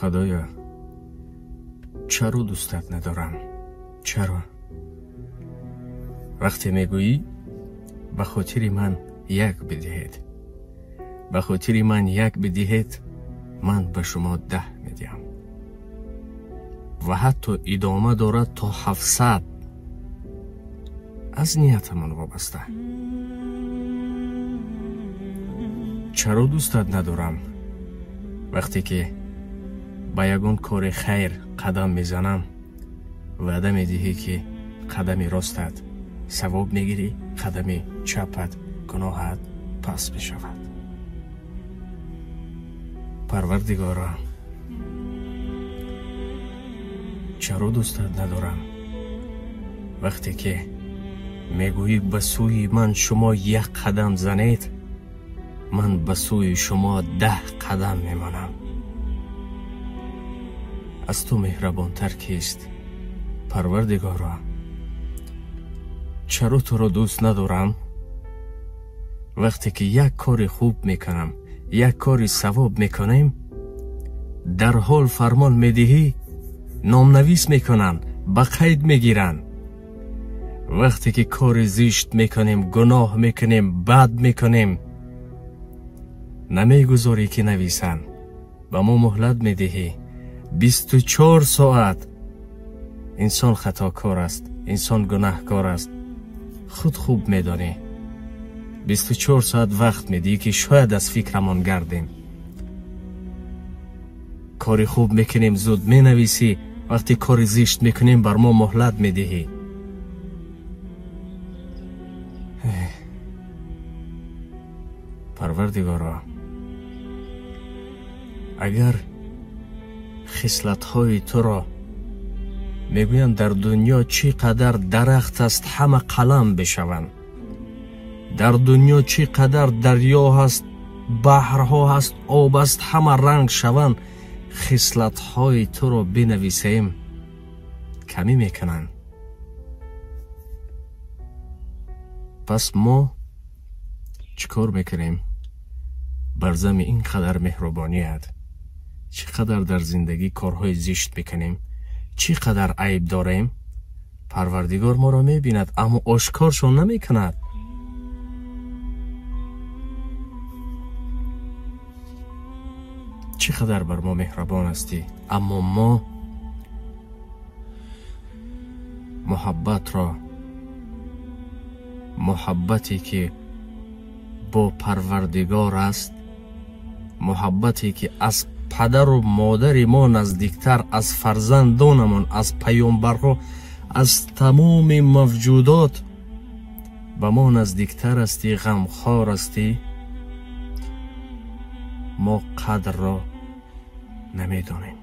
خدایا چرا دوستت ندارم؟ چرا؟ وقتی میگویی به خاطر من یک بدهید، به خاطر من یک بدهید، من به شما 10 میدیم و حتی ادامه دارد تا 700. از نیتمان وابسته. چرا دوستت ندارم؟ وقتی که با یگان کار خیر قدم میزنم وعده میدهی که قدم راستت ثواب میگیری، قدم چپت گناهت پس بشود. پروردگارا چرا دوستت ندارم؟ وقتی که میگویی به سوی من شما 1 قدم زنید، من به سوی شما 10 قدم میمانم. از تو مهربانتر کیست؟ پروردگارا چرا تو را دوست ندارم؟ وقتی که یک کار خوب میکنم، یک کار ثواب میکنیم، در حال فرمان میدهی نامنویس میکنن، به قید میگیرن. وقتی که کار زشت میکنیم، گناه میکنیم، بد میکنیم، نمیگذاری که نویسن، به ما مهلت میدهی 24 ساعت. انسان خطاکار است، انسان گناهکار است، خود خوب میدانی. 24 ساعت وقت میدی که شاید از فکرمان گردیم. کاری خوب میکنیم زود مینویسی، وقتی کاری زشت میکنیم بر ما مهلت میدهی. پروردگارا اگر خصلت‌های تو را میگویند در دنیا چقدر درخت است همه قلم بشوند، در دنیا چقدر دریا هست، بحرها هست، آب است، همه رنگ شوند، خصلت‌های تو را بنویسیم کمی میکنن. پس ما چیکار میکنیم؟ برزم اینقدر مهربانیت چقدر در زندگی کارهای زشت میکنیم، چقدر عیب داریم. پروردگار ما را میبیند اما آشکارشون نمیکند. چقدر بر ما مهربان هستی، اما ما محبت را، محبتی که با پروردگار است، محبتی که از پدر و مادر ما نزدیکتر، از فرزندانمان، از پیامبرها، از تمام موجودات به ما نزدیکتر استی، غمخوار استی، ما قدر را نمیدانیم.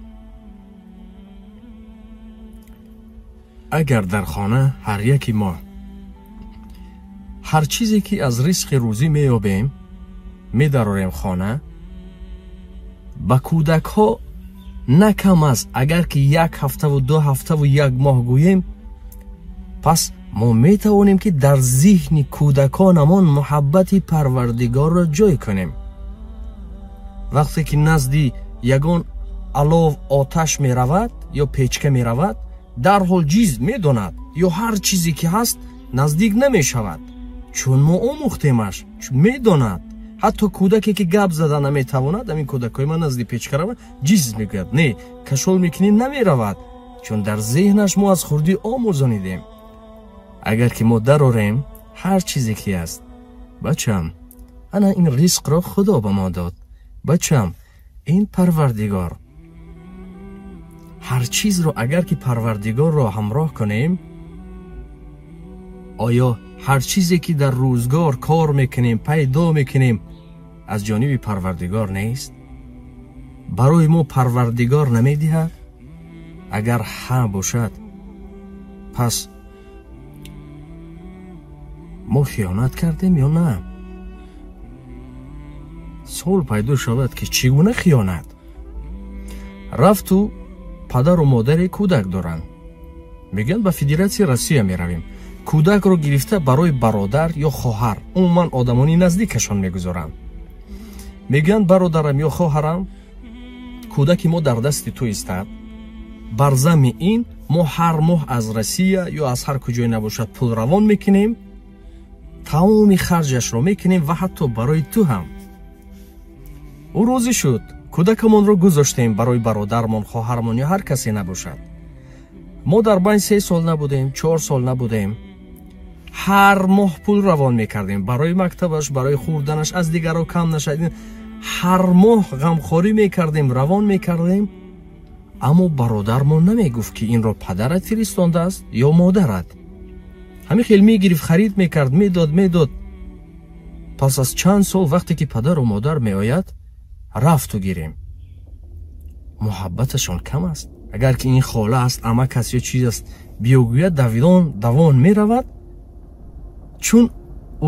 اگر در خانه هر یکی ما هر چیزی که از رزق روزی میابیم میداریم خانه، با کودک ها نه کم است اگر که 1 هفته و 2 هفته و 1 ماه گوییم، پس ما میتوانیم که در ذهن کودکانمان محبت پروردگار را جای کنیم. وقتی که نزدی یگان الاو آتش می رود یا پیچکه می رود، در حال چیز می داند یا هر چیزی که هست نزدیک نمی شود، چون ما آموختیمش، چون می داند. حتی کودکی که گپ زده نمی تواند، همین کودکای من نزدیک پیچکه رود چیز میگوید، نه کشول میکنی نمی رود، چون در ذهنش ما از خردی آموزانیدیم. اگر که ما دراریم هر چیزی که است، بچم انا این رزق را خدا به ما داد، بچم این پروردگار، هر چیز رو اگر که پروردگار را همراه کنیم، آیا هر چیزی که در روزگار کار میکنیم، پیدا میکنیم، از جانب پروردگار نیست؟ برای ما پروردگار نمیدهد؟ اگر ها باشد، پس ما خیانت کردیم یا نه؟ سوال پیدا شود که چگونه خیانت؟ رفت و پدر و مادر کودک دارن، میگن به فدراسیون روسیه میرویم، کودک رو گرفته برای برادر یا خواهر، عموما آدمانی نزدیکشان میگذارن، میگن برادرم یا خواهرم кӯдаки мо дар дасти ту истад, бар замми ин мо ҳар моҳ аз Россия ё аз ҳар куҷое набошад пул равон мекунем, тамоми харҷашро мекунем ва ҳатто барои ту ҳам. ӯ розӣ шуд. кӯдакамонро гузоштем барои бародармон, хоҳармон ё ҳар касе набошад. мо дар байн 3 сол набудем, 4 сол набудем. ҳар моҳ пул равон мекардем барои мактабаш, барои хӯрданаш, аз дигаро кам нашад. ҳар моҳ ғамхорӣ мекардем, равон мекардем. аммо бародармон намегуфт ки инро падарат фиристондаст ё модарат. ҳамин хел мегирифт, харид мекард, медод. пас аз чанд сол вақте ки падару модар меояд, рафту гирем. муҳаббаташон кам аст. агар ки ин хола аст, амак аст ё чиз аст, биёгӯяд давон меравад, чун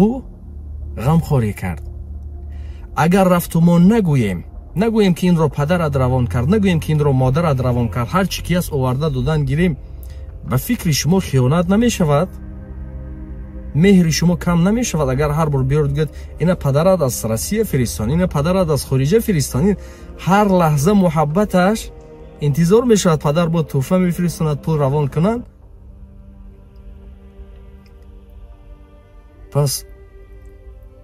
ӯ ғамхорӣ кард. агар рафту мо нагӯем ки инро падарат равон кард, нагӯем ки инро модарат равон кард, ҳар чӣ ки аст оварда додан гирем, ба фикри шумо хиёнат намешавад? меҳри шумо кам намешавад? агар ҳар бор биёрд гӯяд ина падарат аз Россия фиристон, ина падарат аз хориҷа фиристон, ҳар лаҳза муҳаббаташ интизор мешавад падар бо тӯҳфа мефиристонад, пул равон кунад. пас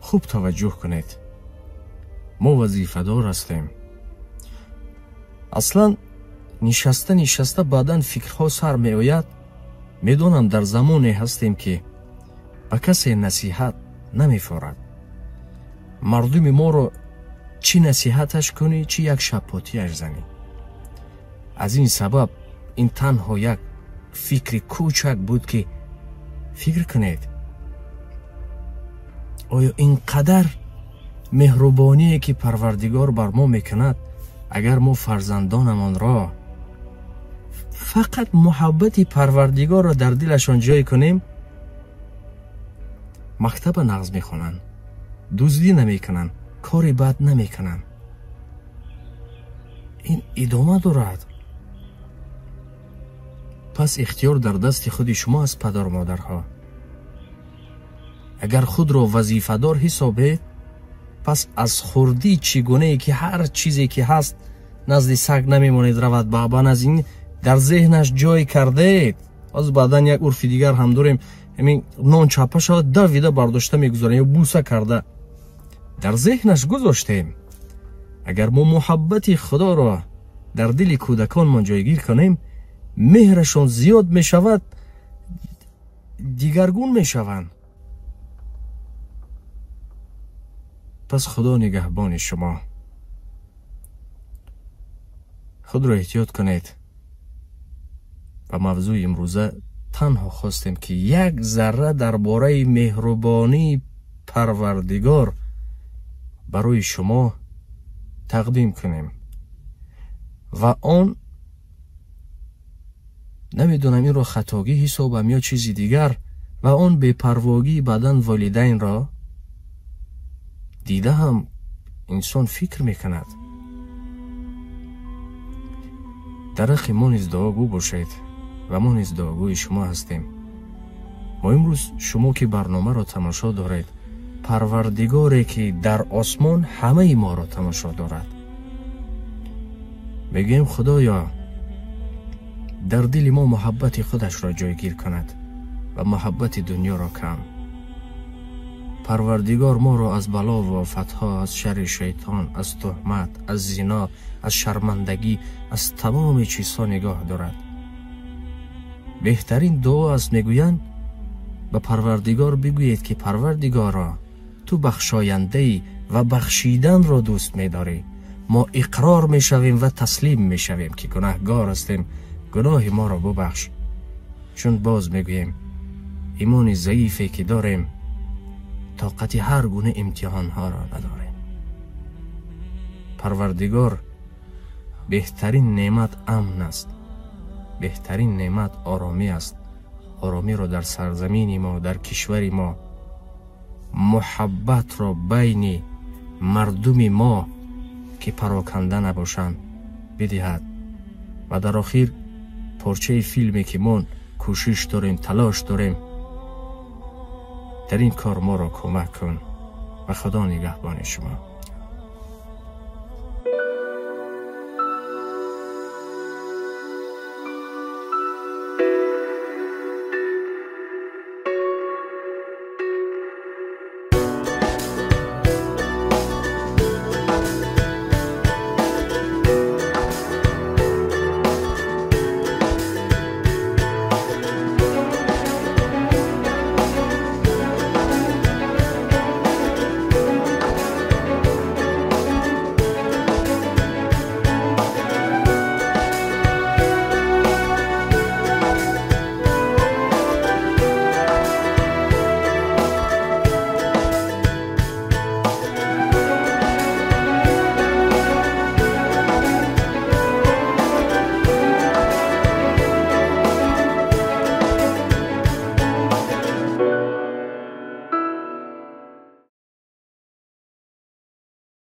хуб таваҷҷӯҳ кунед, мо вазифадор ҳастем. аслан нишаста баъдан фикрҳо сар меояд. медонам дар замоне ҳастем ки ба касе насиҳат намефорад. мардуми моро чӣ насиҳаташ кунӣ, чӣ як шабпотиаш занӣ. аз ин сабаб ин танҳо як фикри кӯчак буд ки фикр кунед, оё ин қадар меҳрубоние ки парвардигор бар мо мекунад, агар мо фарзандонамонро фақат муҳаббати парвардигорро дар дилашон ҷой кунем, мактаба нағз мехонанд, дуздӣ намекунанд, кори бад намекунанд. ин идома дорад. пас ихтиёр дар дасти худи шумо аст, падару модарҳо. агар худро вазифадор ҳисобед, пас аз хурдӣ чӣ гунае ки ҳар чизе ки ҳаст назди саг намемонед равад баъбан, аз ин дар зеҳнаш ҷой кардед. аз баъдан як урфи дигар ҳам дорем, ҳамин нон чапа шавад, давида бардошта мегузорем ё буса карда, дар зеҳнаш гузоштем. агар мо муҳаббати худоро дар дили кӯдаконмон ҷойгир кунем, меҳрашон зиёд мешавад, дигаргун мешаванд. пас худо нигаҳбони шумо. худро эҳтиёт кунед. ба мавзӯи имрӯза танҳо хостем ки як зарра дар бораи меҳрубонии парвардигор барои шумо тақдим кунем. ва он намедонам инро хатогӣ ҳисобам ё чизи дигар, ва он бепарвогии баъдан волидайнро дида ҳам инсон фикр мекунад. дарахи мо низ дуогӯ бошед ва мо низ дуогӯи шумо ҳастем. мо имрӯз шумо ки барномаро тамошо доред, парвардигоре ки дар осмон ҳамаи моро тамошо дорад, мегӯем худоё дар дили мо муҳаббати худашро ҷойгир кунад ва муҳаббати дуньёро кам. парвардигор моро аз балову офатҳо, аз шарри шайтон, аз тӯҳмат, аз зино, аз шармандагӣ, аз тамоми чизҳо нигоҳ дорад. беҳтарин дуо аст, мегӯянд ба парвардигор бигӯед ки парвардигоро, ту бахшояндаӣ ва бахшиданро дӯст медорӣ. мо иқрор мешавем ва таслим мешавем ки гунаҳгор ҳастем, гуноҳи моро бубахш. чун боз мегӯем имони заифе ки дорем, тоқати ҳар гуна имтиҳонҳоро надорем. парвардигор беҳтарин неъмат амн аст, беҳтарин неъмат оромӣ аст. оромиро дар сарзамини мо, дар кишвари мо, муҳаббатро байни мардуми мо ки пароканда набошанд бидиҳад. ва дар охир порчаи филме ки мо кӯшиш дорем, талош дорем, дар ин кор моро кӯмак кун ва худо нигаҳбони шумо.